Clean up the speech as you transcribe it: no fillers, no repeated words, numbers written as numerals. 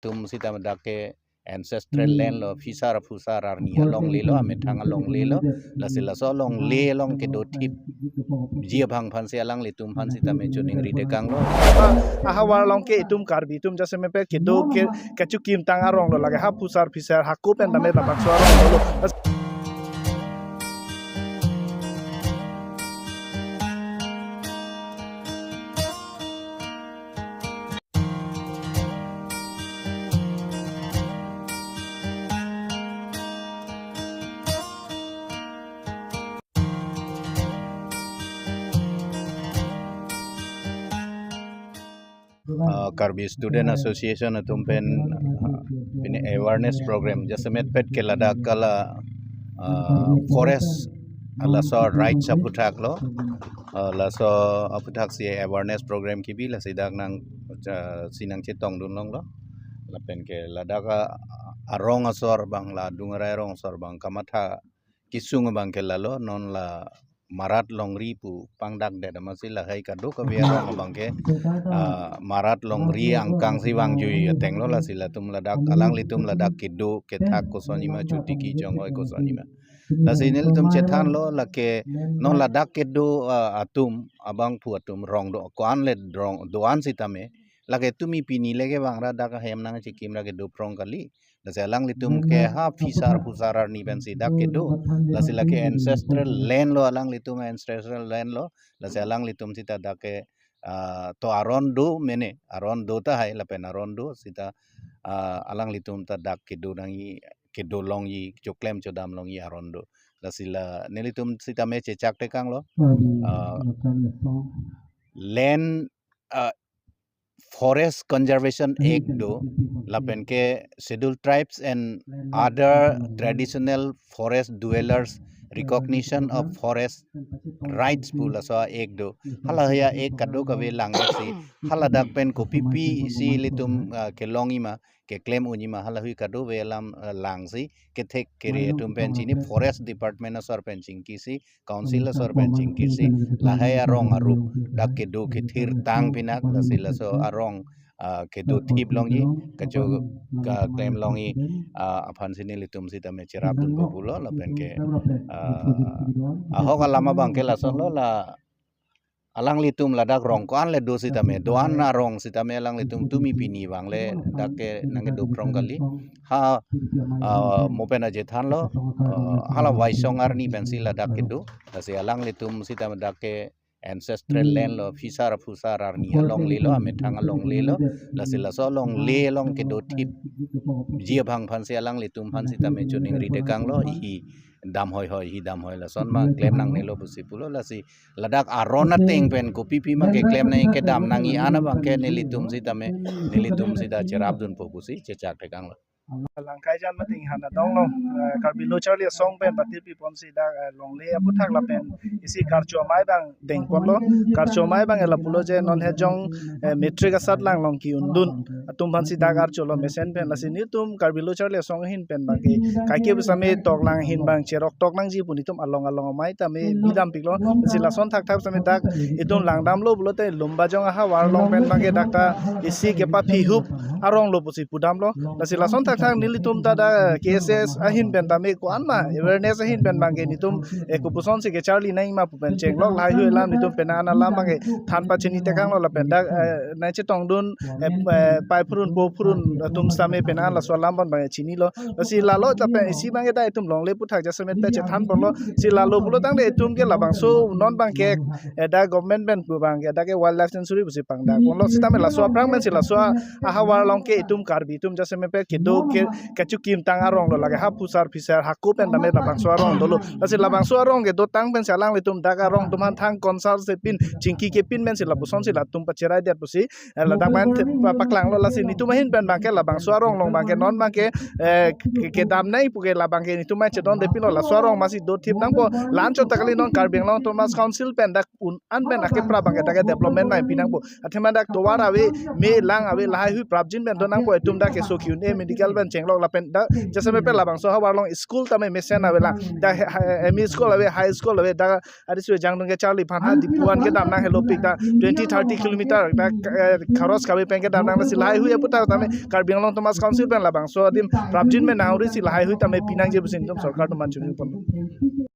tum sita madake ancestral land lo fisara fusara ni along le lo ame thang along le lo la sila so long le long ke do tip jia bhang phan se alang le tum phan sita me chuning ri de kang lo ahawar long ke itum karbi tum jase me pe ke do ke kachukim tang arong lo lage ha fusar fisar hakku pen dame la bakso arong lo Karbi Student Association atum pen pini awareness program jasemet pet ke ladak kala forest ala so right saputhak lo la so aputhak si awareness program ki bi la sidak nang sinang chetong dun long lo la pen ke ladak arong asor bang la dungarai rong sor bang kamatha kisung bang ke lalo non la marat longri pu pangdak de masila hai ka do ka bia rong bang ke marat longri angkang siwang jui ateng lo la sila tum ladak alang litum ladak kido ke thak ko sonima chuti ki jongoi ko sonima la sinil tum chethan lo la ke non ladak kido atum abang pu atum rong do kwan le rong doan sitame lage tumi pini lege bang ra dak hem nang chikim ra ke do prong kali la selang litum ke ha fisar fusarar ni ben sidak kido la sila ke ancestral land lo alang litum ancestral land lo la selang litum sita dake to arondo mene arondo ta hai la pen arondo sita alang litum ta dak kido nangi kido long yi choklem chodam long yi arondo la sila nelitum sita me chechak te kang lo land Forest Conservation Act do lapen ke scheduled tribes and other traditional forest dwellers recognition of forest rights pula so ek do hala ya ek kado ka we lang si hala dak pen ko pipi si litum ke longima ke claim unima hala hui kado we lam lang si ke thek kere tum pen chini forest department sor pen ching ki si council sor pen ching ki si la haya rong arup dak ke do ke thir tang pinak la sila so arong ke do tip longi kacho ka claim longi aphan sini litum sita me cherap dun populo la pen ke ahok alama bang ke la son lo la alang litum ladak rong kan le do sita me doan na rong sita me alang litum tumi pini bang le dak ke nang do prong kali ha mopen aje than lo hala waisongar ni pensil ladak ke do se alang litum sita me dak ke ancestral land lo fisara fusara ni along le lo ame thang along le lo la sila so long le long ke do tip jia bhang phan se alang litum phan sita me chuning ri de kang lo hi dam hoi hi dam hoi la son ma claim nang ne lo busi pulo la si ladak arona teng pen ko pipi ma ke claim nai ke dam nang i ana bang ke ne litum sita me ne litum sita cherap dun po busi chechak te kang lo langkai jan mating hana dong long karbi lo charli song pen patir pi pom si da long le aputhak la pen isi karcho mai bang deng pon lo karcho mai bang ela pulo je non he jong metric asat lang long ki undun atum ban si da karcho lo mesen pen la sin tum karbi lo charli song hin pen bang ke kai ke same tok lang hin bang cherok tok lang ji puni tum along mai ta me bidam pik lo si la son thak thak same dak itum lang dam lo bulo te lumba jong ha war long pen bang ke dakta isi ke pa phi hup arong lo pusi pudam lo la si la son thak thak nilitum tada cases ahin pen tame ko anma awareness ahin pen bang ke nitum ekupuson se ke charli nai ma pen cheng lok lai hu lam nitum penana lam bang ke than pa chini te kang lo la pen dak nai che tong dun pai phurun bo phurun tum same penana la so lam ban bang chini lo si la lo ta pen isi bang ke dai tum long le puthak ja semet pe che than pon lo si la lo bulo tang de tum ke la bang so non bang ke da government ben pu bang ke da ke wildlife sanctuary bu si pang da kon lo si ta me la so prang men si la so ahawar long ke itum karbi tum ja semet pe ke do ke kachukim tang arong lo lage ha fusar fisar hakku pen dame la bang so arong dolo la si la bang so arong ke do tang pen salang le tum da ka rong tum han thang konsal se pin chingki ke pin men si la buson si la tum pa cherai det pusi la da man paklang lo la si ni tum hin pen bang ke la bang so arong long bang ke non bang ke dam nai pu ke la bang ke ni tum ma che don de pin lo la so arong ma si do tip nang po lan cho takali non karbeng long thomas council pen dak un an pen ake pra bang ke da ke development mai pinang po athema dak to wara we me lang awe lai hu prabjin pen do nang po tum da ke so kyun e medical ben cheng lok la pen da jasme pe la bang so ha war long school ta me mesen na wela da ME school ave high school ave da adi su jang dong ke charli phan ha dipuan ke dam na hello pik da 20-30 kilometer da kharos ka be pen ke dam na si lai hui aputa ta me Karbi Anglong Thomas Council pen la bang so adim prabjin me nauri si lai hui ta me pinang je busin tom sarkar to man chuni pon